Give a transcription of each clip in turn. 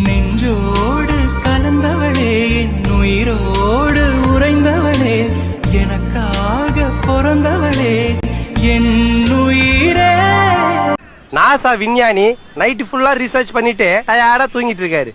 நெஞ்சோடு கலந்தவளே, என் உயிரோடு உறைந்தவளே, எனக்காக பிறந்தவளே என் உயிரே. நாசா விஞ்ஞானி நைட்டு ஃபுல்லா ரிசர்ச் பண்ணிட்டு டயர்டா தூங்கிட்டு இருக்காரு.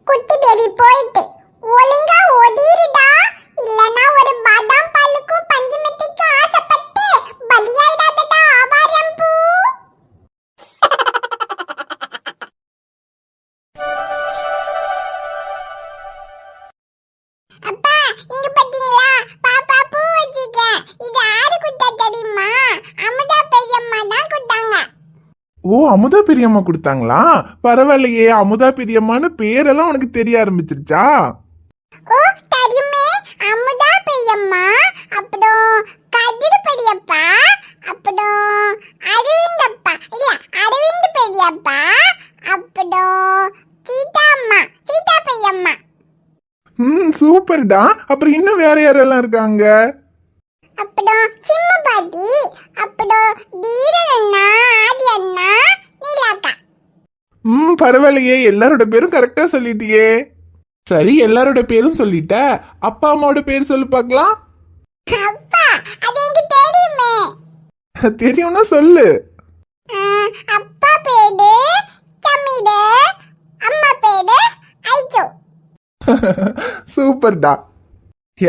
குட்டி பேபி போயிட்டு ஒழுங்கா ஓடிருடா, இல்லனா ஒரு பாதாம் பாலுக்கும் பஞ்சு மிட்டாய்க்கும் ஆசைப்பட்டு பலியாயிடாதடா ஆவாரம் பூ. அப்பா இங்க பாத்தீங்களா, பாப்பா பூ வச்சிருக்கேன். இது யாரு குட்டா தெரியுமா? அமுதா பெரியம்மா தான் குட்டாங்க. ஓ, அமுதா பெரியம்மா கொடுத்தாங்களா? பரவாயில்லையே, அமுதா பெரியம்மான்னு பேரெல்லாம் உனக்கு தெரிய ஆரம்பிச்சிருச்சா? ஓ தெரியுமே, அமுதா பெரியம்மா, அப்புறம் கதிர் பெரியப்பா, அப்புறம் அரவிந்தப்பா, இல்ல அரவிந்த் பெரியப்பா, அப்புறம் சீதா அம்மா, சீதா பெரியம்மா. சூப்பர்டா. அப்புறம் இன்னும் வேற யாரெல்லாம் இருக்காங்க? அப்புறம் சிம்மு பாட்டி, அப்புறம் தீரன் அண்ணா, ஆதி அண்ணா, நீலாக்கா. பரவாயில்லையே, எல்லாரோட பேரும் கரெக்டா சொல்லிட்டியே. சரி, எல்லாரோட பேரும் சொல்லிட்ட. அப்பா அம்மாவோட பேர் சொல்லு பார்க்கலாம். அப்பா அது எனக்கு தெரியுமே. தெரியும்னா சொல்லு. அப்பா பேரு தமிழ், அம்மா பேரு ஐசு. சூப்பர்டா.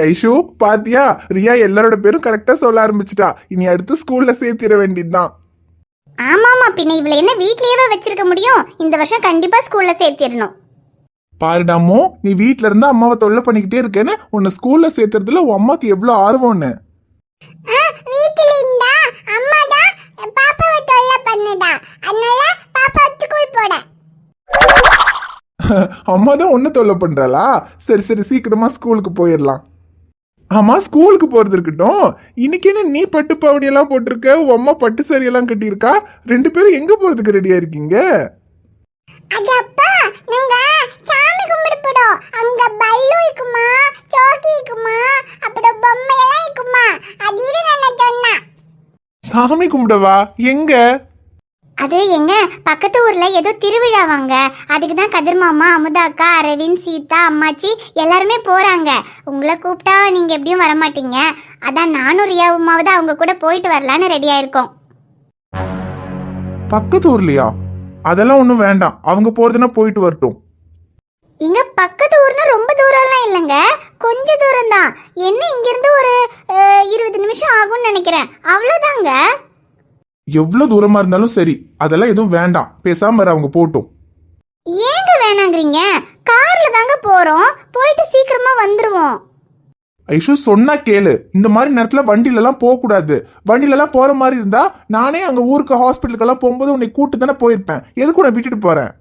ஐஷு பாத்தியா, ரியா எல்லாரோட பேரும் கரெக்டா சொல்ல ஆரம்பிச்சிட்டா. இனி அடுத்து ஸ்கூல்ல சேர்த்திட வேண்டியதுதான். ஆமாமா, பின்ன இவளை என்ன வீட்லயே வச்சிருக்க முடியும்? இந்த வருஷம் கண்டிப்பா ஸ்கூல்ல சேர்த்திடணும். பாருடாமோ, நீ வீட்ல இருந்து அம்மாவை தொல்லை பண்ணிக்கிட்டே இருக்கேன்னு உன்னை ஸ்கூல்ல சேர்த்துறதுல உன் அம்மாக்கு எவ்வளவு ஆர்வம்னு. வீட்டுல இருந்தா அம்மா தான் பாப்பாவை தொல்லை பண்ணுதா, அதனால பாப்பா ஸ்கூல் போட. அம்மா தான் ஒன்ன தொல்லை பண்றாளா? சரி சரி, சீக்கிரமா ஸ்கூலுக்கு போயிடலாம். ஆமா, ஸ்கூலுக்கு போறது இருக்கட்டும். இன்னைக்கு என்ன நீ பட்டு பாவடியெல்லாம் போட்டிருக்க, உன் அம்மா பட்டு சாரியெல்லாம் கட்டியிருக்கா, ரெண்டு பேரும் எங்க போறதுக்கு ரெடியா இருக்கீங்க? அது அப்பா, நாங்க சாமி கும்பிட போறோம். அங்க பல்லு இருக்குமா, சோக்கி இருக்குமா, அப்புறம் பொம்மை எல்லாம் இருக்குமா, அது இரு நான் சொன்னேன். சாமி கும்பிடவா? எங்க? அது எங்க பக்கத்து ஊர்ல ஏதோ திருவிழாவாங்க, அதுக்கு தான் கதிர் மாமா, அமுதாக்கா, அரவிந்த், சீதா, அம்மாச்சி எல்லாருமே போறாங்க. உங்களை கூப்பிட்டா நீங்க எப்படியும் வரமாட்டீங்க, அதான் நானும் ரியாவுமாவது அவங்க கூட போயிட்டு வரலான்னு ரெடியா இருக்கோம். பக்கத்து ஊர்லயா? அதெல்லாம் ஒண்ணும் வேண்டாம், அவங்க போறதுன்னா போயிட்டு வரட்டும். இங்க பக்கத்து ஊர்னா ரொம்ப தூரம்லாம் இல்லைங்க, கொஞ்ச தூரம் தான். என்ன இங்கிருந்து ஒரு 20 நிமிஷம் ஆகும்னு நினைக்கிறேன், அவ்வளோதாங்க. எவ்வளவு தூரமா இருந்தாலும் சரி, அதெல்லாம் எதுவும் வேண்டாம், பேசாம வர, அவங்க போட்டும். ஏங்க வேணாங்கிறீங்க? கார்ல தாங்க போறோம், போயிட்டு சீக்கிரமா வந்துருவோம். ஐஷு, சொன்னா கேளு. இந்த மாதிரி நேரத்துல வண்டியில எல்லாம் போக கூடாது. வண்டியில எல்லாம் போற மாதிரி இருந்தா நானே அங்க ஊருக்கு ஹாஸ்பிட்டலுக்கு எல்லாம் போகும்போது உன்னை கூட்டு தானே போயிருப்பேன். எதுக்கு உன்னை விட்டுட்டு போறேன்?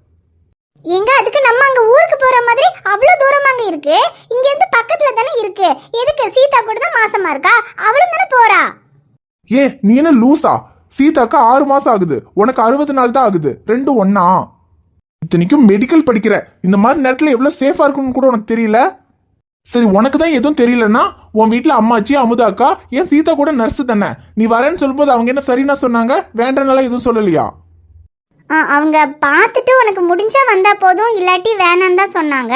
எங்க அதுக்கு நம்ம அங்க ஊருக்கு போற மாதிரி அவ்வளவு தூரமாங்க இருக்கு, இங்க இருந்து பக்கத்துல தானே இருக்கு. எதுக்கு? சீதா கூட தான் மாசமா இருக்கா, அவளும் தானே போறா. ஏ, நீ என்ன லூசா? சீதாக்கு 6 மாசம் ஆகுது, உனக்கு 60 நாள் தான் ஆகுது, ரெண்டும் ஒன்னா? இத்தனைக்கும் மெடிக்கல் படிக்கிற, இந்த மாதிரி நேரத்துல எவ்வளவு சேஃபா இருக்குன்னு கூட உனக்கு தெரியல. சரி, உனக்கு தான் எதுவும் தெரியலன்னா உன் வீட்டுல அம்மாச்சி, அமுதாக்கா, ஏன் சீதா கூட நர்ஸ் தானே, நீ வரேன்னு சொல்லும்போது அவங்க என்ன சரின்னா சொன்னாங்க? வேண்டனால எதுவும் சொல்லலையா? அவங்க பார்த்துட்டு உனக்கு முடிஞ்சா வந்தா போதும், இல்லாட்டி வேணான்னு தான் சொன்னாங்க.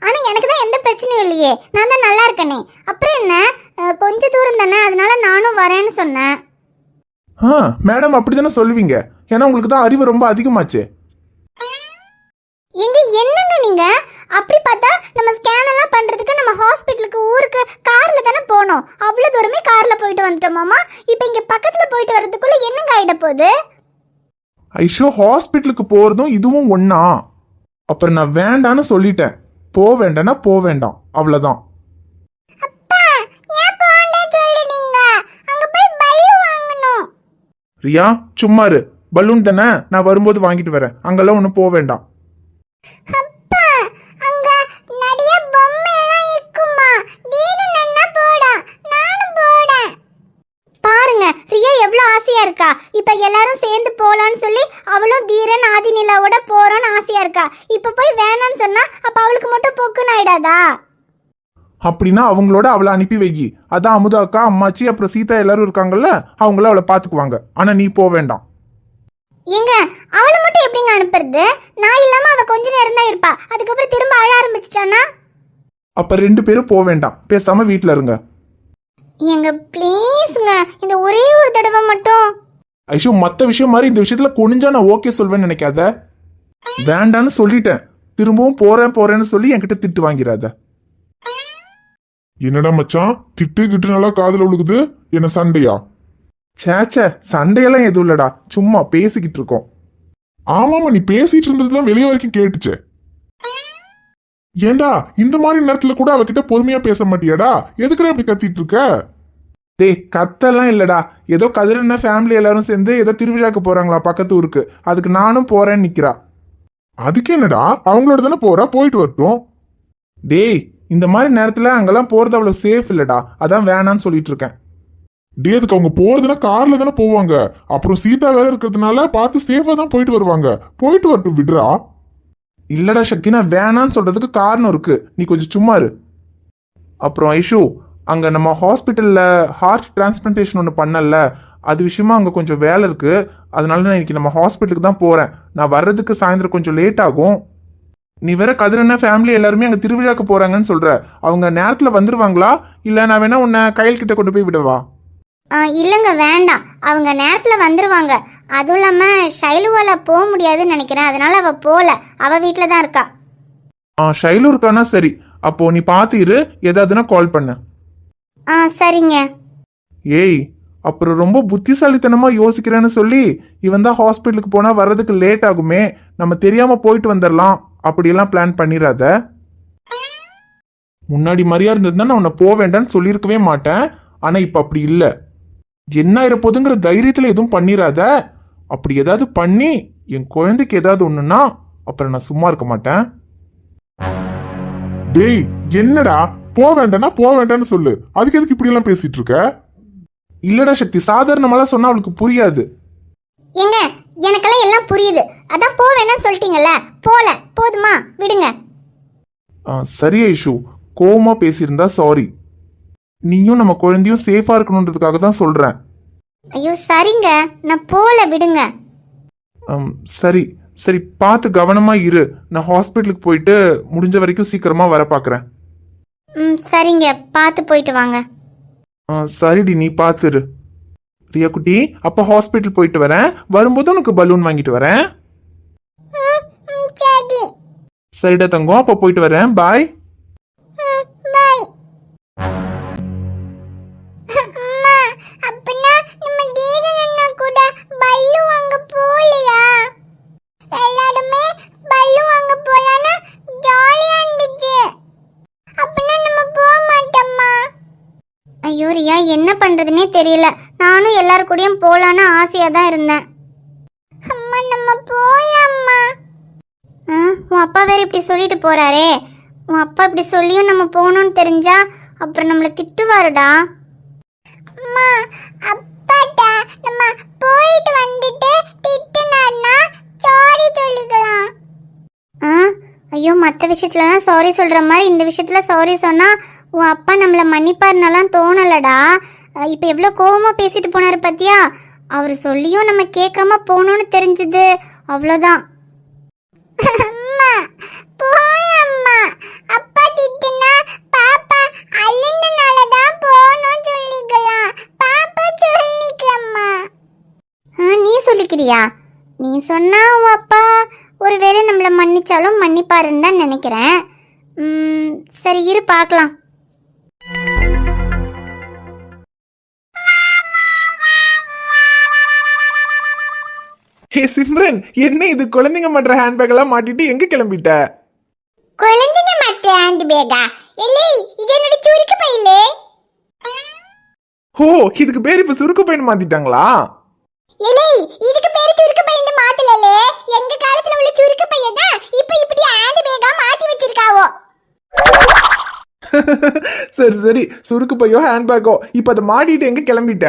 ஆனா எனக்கு தான் எந்த பிரச்சனையும் இல்லையே, நான் தான் நல்லா இருக்கனே. அப்புறம் என்ன, கொஞ்ச தூரம் தானே, அதனால நானும் வரேன்னு சொன்னேன். மேடம் அப்படித்தானே சொல்லுவீங்க, ஏன்னா உங்களுக்கு தான் அறிவு ரொம்ப அதிகமாச்சு. எங்க என்னங்க நீங்க அப்படி பார்த்தா, நம்ம ஸ்கேன் எல்லாம் பண்றதுக்கு நம்ம ஹாஸ்பிட்டலுக்கு ஊருக்கு கார்ல தானே போனோம். அவ்வளவு தூரமே கார்ல போயிட்டு வந்துட்டோமாமா. இப்போ இங்க பக்கத்துல போயிட்டு வர்றதுக்குள்ள என்னங்க ஆயிட போகுது? ஐஷோ, ஹாஸ்பிட்டலுக்கு போறதும் இதுவும் ஒன்னா? அப்புறம் நான் வேண்டான்னு சொல்லிட்டேன். போ வேண்டாம்னா போ வேண்டாம், அவ்வளவுதான். ரியா, சும்மாரு. பலூன் தானே, நான் வரும்போது வாங்கிட்டு வரேன். அங்கெல்லாம் ஒன்றும் போக வேண்டாம். பாருங்க, ரியா எவ்வளவு ஆசையா இருக்கா. இப்ப எல்லாரும் சேர்ந்து போலான்னு சொல்லி அவளும் தீரன் ஆதிநிலாவோட போறோம்னு ஆசையா இருக்கா. இப்ப போய் வேணான்னு சொன்னா அப்ப அவளுக்கு மட்டும் பொக்குன்னு ஆயிடாதா? அப்படின்னா அவங்களோட அவளை அனுப்பி வைக்கி. அதான் அமுதாக்கா, அம்மாச்சி, அப்புறம் சீதா எல்லாரும் இருக்காங்கல்ல, அவங்கள அவளை பாத்துக்குவாங்க. ஆனா நீ போக வேண்டாம். எங்க அவளை மட்டும் எப்படிங்க அனுப்புறது? நான் இல்லாம அவ கொஞ்ச நேரம் தான் இருப்பா, அதுக்கப்புறம் திரும்ப அழ ஆரம்பிச்சிட்டானா? அப்ப 2 பேரும் போக வேண்டாம், பேசாம வீட்டுல இருங்க. எங்க ப்ளீஸ்ங்க, இந்த ஒரே ஒரு தடவை மட்டும். ஐஷு, மத்த விஷயம் மாதிரி இந்த விஷயத்துல குனிஞ்சா நான் ஓகே சொல்வேன்னு நினைக்காத. வேண்டான்னு சொல்லிட்டேன், திரும்பவும் போறேன்னு சொல்லி என்கிட்ட திட்டு வாங்கிறாத. என்னடா மச்சான், திட்டு கிட்டு நல்லா காதுல விழுகுது, என்ன சண்டையா? சேச்சே, சண்டையெல்லாம் எதுவும் இல்லடா, சும்மா பேசிக்கிட்டு இருக்கோம். ஆமாமா, நீ பேசிட்டு இருந்ததுதான் வெளியே வரைக்கும் கேட்டுச்சே. ஏண்டா இந்த மாதிரி நேரத்துல கூட அவகிட்ட பொறுமையா பேச மாட்டியாடா? எதுக்குடா இப்படி கத்திட்டு இருக்க? டேய், கத்தெல்லாம் இல்லடா, ஏதோ கதிரண்ண ஃபேமிலி எல்லாரும் சேர்ந்து ஏதோ திருவிழாக்கு போறாங்களா பக்கத்து ஊருக்கு, அதுக்கு நானும் போறேன்னு நிக்கிறா. அதுக்கு என்னடா, அவங்களோட தானே போறா, போயிட்டு வரட்டும். டேய், இந்த மாதிரி நேரத்துல அங்கெல்லாம் போறது அவ்வளவு சேஃப் இல்லடா, அதான் வேணான்னு சொல்லிட்டு இருக்கேன். டே, அதுக்கு அவங்க போறதுன்னா கார்ல தானே போவாங்க. அப்புறம் சீதா வேலை இருக்கிறதுனால பார்த்து சேஃபா தான் போயிட்டு வருவாங்க. போயிட்டு வரட்டும், விடுறா. இல்லடா சக்தி, நான் வேணான்னு சொல்றதுக்கு காரணம் இருக்கு, நீ கொஞ்சம் சும்மா இரு. அப்புறம் ஐஷு, அங்க நம்ம ஹாஸ்பிட்டல்ல ஹார்ட் டிரான்ஸ்பிளான்டேஷன் ஒன்று பண்ணல, அது விஷயமா அங்க கொஞ்சம் வேலை இருக்கு. அதனால நான் இன்னைக்கு நம்ம ஹாஸ்பிட்டலுக்கு தான் போறேன். நான் வர்றதுக்கு சாயந்தரம் கொஞ்சம் லேட் ஆகும். நீ வேற கதிரண்ண ஃபேமிலி எல்லாருமே அங்க திருவிழாக்கு போறாங்கன்னு சொல்ற, அவங்க நேரத்துல வந்துருவாங்களா? இல்ல நான் வேணா உன்னை கையில் கிட்ட கொண்டு போய் விடவா? இல்லைங்க வேண்டாம், அவங்க நேரத்தில் வந்துடுவாங்க. அதுவும் இல்லாமல் ஷைலுவால போக முடியாதுன்னு நினைக்கிறேன், அதனால அவள் போகல, அவள் வீட்டில் தான் இருக்கா. ஷைலு இருக்கானா? சரி, அப்போ நீ பார்த்து இரு, ஏதாவதுன்னா கால் பண்ணு. சரிங்க. ஏய், அப்புறம் ரொம்ப புத்திசாலித்தனமா யோசிக்கிறேன்னு சொல்லி இவன் தான் ஹாஸ்பிட்டலுக்கு போனா வர்றதுக்கு லேட் ஆகுமே, நம்ம தெரியாம போயிட்டு வந்துடலாம் அப்படியெல்லாம் பிளான் பண்ணிடாத. முன்னாடி மாதிரியா இருந்ததுன்னா நான் உன்னை போக வேண்டாம்னு சொல்லியிருக்கவே மாட்டேன். ஆனா இப்ப அப்படி இல்ல. என்ன ஆயிரப்போதுங்கிற தைரியத்துல எதுவும் பண்ணிராத. அப்படி ஏதாவது பண்ணி என் குழந்தைக்கு ஏதாவது ஒண்ணுன்னா அப்புறம் நான் சும்மா இருக்க மாட்டேன். டேய் என்னடா போக வேண்டாம்னு சொல்லு. அதுக்கு எதுக்கு இப்படி எல்லாம் பேசிட்டு இருக்க? இல்லடா சக்தி, சாதாரணமாலாம் சொன்னா அவளுக்கு புரியாது. ஏங்க எனக்கெல்லாம் எல்லாம் புரியுது. அதான் போக வேணாம்னு சொல்லிட்டீங்கல்ல, போல போதுமா, விடுங்க. சரி ஐஷு, கோவமா பேசியிருந்தா சாரி. நீயும் நம்ம குழந்தையும் சேஃபா இருக்கணுன்றதுக்காக தான் சொல்றேன். ஐயோ சரிங்க, நான் போல, விடுங்க. சரி சரி, பார்த்து கவனமா இரு. நான் ஹாஸ்பிட்டலுக்கு போயிட்டு முடிஞ்ச வரைக்கும் சீக்கிரமா வர பார்க்குறேன். சரிங்க, பார்த்து போயிட்டு வாங்க. சரிடி, நீ பார்த்துரு. ரியா குட்டி, அப்ப ஹாஸ்பிட்டல் போயிட்டு வரேன். வரும்போது உனக்கு பலூன் வாங்கிட்டு வரேன். சரி. சரிடா தங்கம், அப்ப போயிட்டு வரேன். பாய். பை. அம்மா, அப்பனா நம்ம தீரன் அண்ணா கூட பல்லு வாங்க போலையா? எல்லாருமே பல்லு வாங்க போலான்னு ஜாலியா இருந்துச்சு. அப்பனா நம்ம போக மாட்டோமா? ஐயோ ரியா, என்ன பண்றதுன்னே தெரியல. நானும் எல்லாரு கூடயும் போலான்னு ஆசையா தான் இருந்தேன். அம்மா நம்ம போலாம்மா. உன் அப்பா வேற இப்படி சொல்லிட்டு போறாரே. உன் அப்பா இப்படி சொல்லியும் நம்ம போகணும்னு தெரிஞ்சா அப்புறம் நம்மள திட்டுவாருடா. அம்மா, அப்பாட்டா நம்ம போயிட்டு வந்துட்டு திட்டுனான்னா சாரி சொல்லிக்கலாம். ஐயோ, மற்ற விஷயத்துலலாம் சாரி சொல்ற மாதிரி இந்த விஷயத்துல சாரி சொன்னா உன் அப்பா நம்மள மன்னிப்பாருன்னெல்லாம் தோணலடா. இப்போ எவ்வளோ கோவமா பேசிட்டு போனாரு பாத்தியா? அவர் சொல்லியும் நம்ம கேட்காம போகணும்னு தெரிஞ்சது, அவ்வளோதான். அம்மா போயம்மா. அப்பா திட்டுனா பாப்பா அழுந்தனால தான் போகணும் சொல்லிக்கலாம். பாப்பா சொல்லிக்கம்மா. நீ சொல்லிக்கிறியா? நீ சொன்னா உன் அப்பா ஒருவேளை நம்மள மன்னிச்சாலும் மன்னிப்பாருன்னு தான் நினைக்கிறேன். சரி இரு பார்க்கலாம். ஹே சிம்ரன், என்ன இது குழந்தைங்க மாட்டுற ஹேண்ட்பேக் எல்லாம் மாட்டிட்டு எங்க கிளம்பிட்ட? குழந்தைங்க மாட்ட ஹேண்ட் பேக்கா? இல்லை, இது என்னோட சுருக்கு பையிலே. ஓ, இதுக்கு பேர் இப்ப சுருக்கு பையன் மாத்திட்டாங்களா? இல்லை, இதுக்கு பேரு சுருக்கு பையன்னு மாத்தலலே. எங்க காலத்துல உள்ள சுருக்கு பையன் தான் இப்ப இப்படி ஹேண்ட் பேக்கா மாத்தி வச்சிருக்காவோ. சரி சரி, சுருக்கு பையோ ஹேண்ட்பேக்கோ, இப்ப அதை மாட்டிட்டு எங்க கிளம்பிட்ட?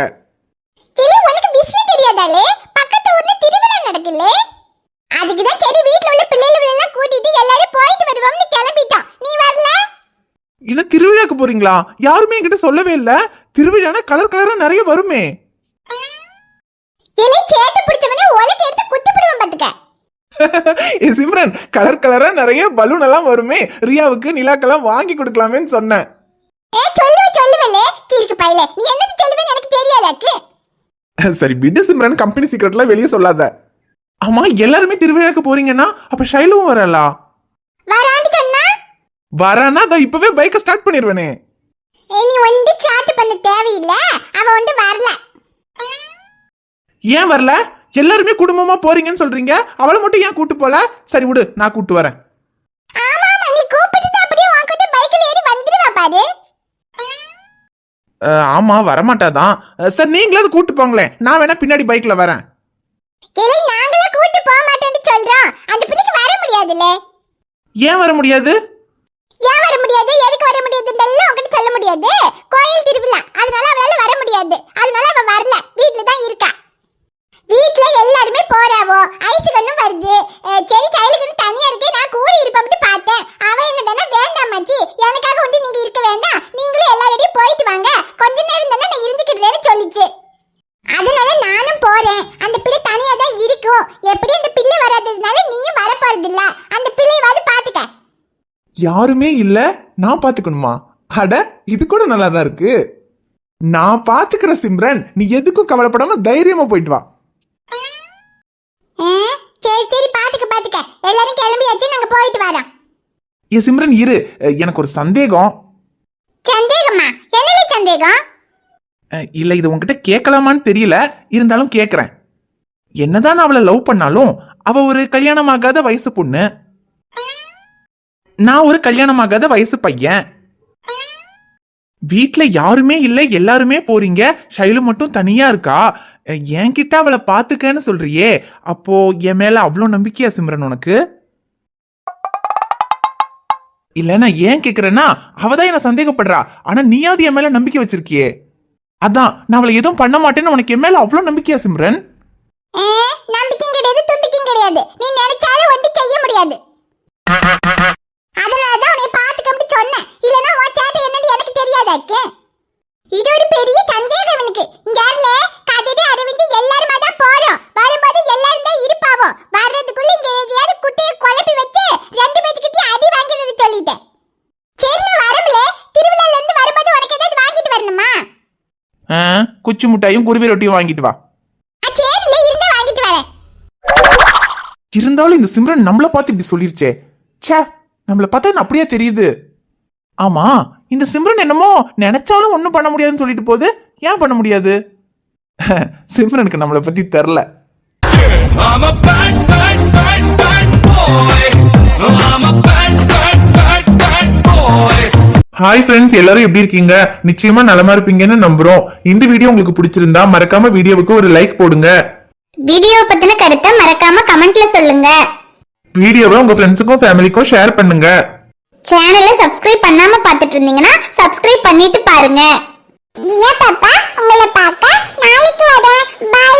இல்லை, உனக்கு விஷயம் தெரியாதாலே? பக்கத்து ஊர்ல திருவிழா நடக்குல்ல. அதுக்கு தான் சரி வீட்ல உள்ள பிள்ளைகளை எல்லாம் கூட்டிட்டு எல்லாரும் போயிட்டு வருவோம்னு கிளம்பிட்டோம். நீ வரல? இல்ல திருவிழாக்கு போறீங்களா? யாருமே என்கிட்ட சொல்லவே இல்ல. திருவிழானா கலர் கலரா நிறைய வருமே. இல்லை, சேட்டை பிடிச்சவனே உலக எடுத்து குத்தி விடுவோம் பாத்துக்க. ஏ சிம்ரன், கலர் கலரா நிறைய பலூன் எல்லாம் வருமே. ரியாவுக்கு நிலாக்கெல்லாம் வாங்கி கொடுக்கலாமேன்னு சொன்னேன். சொல்லுவலே கிறுக்கு பையிலே. நீ என்னது சொல்லுவேன்னு எனக்கு தெரியாதாக்கு. சரி விடு சிம்ரன், கம்பெனி சீக்ரெட்லாம் வெளியே சொல்லாத. ஆமா, எல்லாருமே திருவிழாக்கு போறீங்கன்னா அப்ப ஷைலுவும் வரலா? வரான்னு சொன்னா வரானா அதோ இப்பவே பைக்கை ஸ்டார்ட் பண்ணிடுவேனே. நீ ஒண்டி சாட் பண்ண தேவையில்ல. அவ ஒண்டி வரல. ஏன் வரல? எல்லாருமே குடும்பமா போறீங்கன்னு சொல்றீங்க, அவளை மட்டும் ஏன் கூட்டு போல? சரி விடு, நான் கூட்டு வரேன். ஆமா, நீ கூப்பிட்டு அப்படியே வாங்கிட்டு பைக்ல ஏறி வந்துருவா பாரு. ஆமா, வரமாட்டாதான். சார் நீங்களாவது கூட்டு போங்களேன், நான் வேணா பின்னாடி பைக்ல வரேன். இல்லை, நாங்களே கூட்டி போக மாட்டேன்னு சொல்றோம். அந்த பிள்ளைக்கு வர முடியாதுல்ல. ஏன் வர முடியாது? ஏன் வர முடியாது, எதுக்கு வர முடியாதுன்னு உங்ககிட்ட சொல்ல முடியாது. கோயில் திருவிழா, அதனால அவளால வர முடியாது. அதனால அவ வரல, வீட்டுல தான் இருக்கா. வீட்டுல எல்லாருமே போறாவோ. ஐசுகண்ணும் வருது. சரி கையிலுக்கு தனியா இருக்கு, நான் கூடி இருப்பேன் பார்த்தேன். அவ என்னன்னா வேண்டாமாச்சி, எனக்காக வந்து நீங்க இருக்க வேண்டாம், நீங்களும் எல்லாரோடையும் போயிட்டு வாங்க, கொஞ்ச நேரம் தானே நான் இருந்துக்கிட்டேன்னு சொல்லிச்சு. அதனால நானும் போறேன். அந்த பிள்ளை தனியா தான் இருக்கும். எப்படி அந்த பிள்ளை வராததுனால நீயும் வர போறது இல்ல. அந்த பிள்ளையவாது பாத்துக்க. யாருமே இல்ல, நான் பாத்துக்கணுமா? அட, இது கூட நல்லாதான் இருக்கு. நான் பாத்துக்கிற சிம்ரன், நீ எதுக்கும் கவலைப்படாம தைரியமா போயிட்டு வா. சரி சரி, பாத்துக்க. எல்லாரும் கிளம்பியாச்சு, நாங்க போயிட்டு வரோம். ஏ சிம்ரன் இரு, எனக்கு ஒரு சந்தேகம். சந்தேகமா? என்னல சந்தேகம்? இல்ல, இது உன்கிட்ட கேட்கலாமான்னு தெரியல, இருந்தாலும் கேக்குறேன். என்னதான் நான் அவளை லவ் பண்ணாலும் அவ ஒரு கல்யாணமாகாத வயசு பொண்ணு, நான் ஒரு கல்யாணமாகாத வயசு பையன். வீட்ல யாருமே இல்ல, எல்லாருமே போறீங்க, ஷைலு மட்டும் தனியா இருக்கா. என்கிட்ட அவளை பாத்துக்கன்னு சொல்றியே, அப்போ என் மேல அவ்வளவு நம்பிக்கையா சிம்ரன் உனக்கு? இல்ல நான் ஏன் கேக்குறேன்னா, அவதான் என்ன சந்தேகப்படுறா, ஆனா நீயாவது என் மேல நம்பிக்கை வச்சிருக்கியே. அதான் நான் அவளை எதுவும் பண்ண மாட்டேன்னு உனக்கு என் மேல அவ்வளவு நம்பிக்கையா சிம்ரன்? நம்பிக்கையும் கிடையாது, தும்பிக்கையும் கிடையாது. நீ நினைச்சாலும் ஒன்று செய்ய முடியாது. அதனாலதான் உன்னை பாத்துக்கம்னு சொன்னேன். இல்லனா உன் சேட்டை என்னன்னு எனக்கு தெரியாதாக்கு. இது ஒரு பெரிய சந்தேகம் எனக்கு. இங்க யாருல கதிரி அரவிந்த் எல்லாரும் தான் போறோம். வரும்போது எல்லாரும் தான் இருப்பாவோ. வர்றதுக்குள்ள இங்க எதையாவது குட்டியை குழப்பி வச்சு ரெண்டு பேத்துக்கிட்டே அடி வாங்கிடுறது சொல்லிட்டேன். சரி நான் வரமுல. திருவிழால இருந்து வரும்போது உனக்கு ஏதாவது வாங்கிட்டு வரணுமா? குச்சி முட்டாயும் குருவி ரொட்டியும் வாங்கிட்டு வா. சரில இருந்தா வாங்கிட்டு வரேன். இருந்தாலும் இந்த சிம்ரன் நம்மள பார்த்து இப்படி சொல்லிருச்சே. ச்சே, நம்மள பார்த்தா என்ன அப்படியே தெரியுது. ஆமா, இந்த சிம்ரன் என்னமோ நினைச்சாலும் ஒண்ணும் பண்ண முடியாதுன்னு சொல்லிட்டு போகுது. ஏன் பண்ண முடியாது? சிம்ரனுக்கு நம்மளை பத்தி தெரியல. ஹாய் ஃப்ரெண்ட்ஸ், எல்லாரும் எப்படி இருக்கீங்க? நிச்சயமா நலமா இருப்பீங்கன்னு நம்புறோம். இந்த வீடியோ உங்களுக்கு பிடிச்சிருந்தா மறக்காம வீடியோவுக்கு ஒரு லைக் போடுங்க. வீடியோ பத்தின கருத்தை மறக்காம கமெண்ட்ல சொல்லுங்க. வீடியோவை உங்க ஃப்ரெண்ட்ஸுக்கும் ஃபேமிலிக்கும் ஷேர் பண்ணுங்க. சேனலை சப்ஸ்கிரைப் பண்ணாம பார்த்துட்டு இருந்தீங்கன்னா சப்ஸ்கிரைப் பண்ணிட்டு பாருங்க. பாப்பா உங்களை பார்க்க நாளைக்கு வரேன். பை.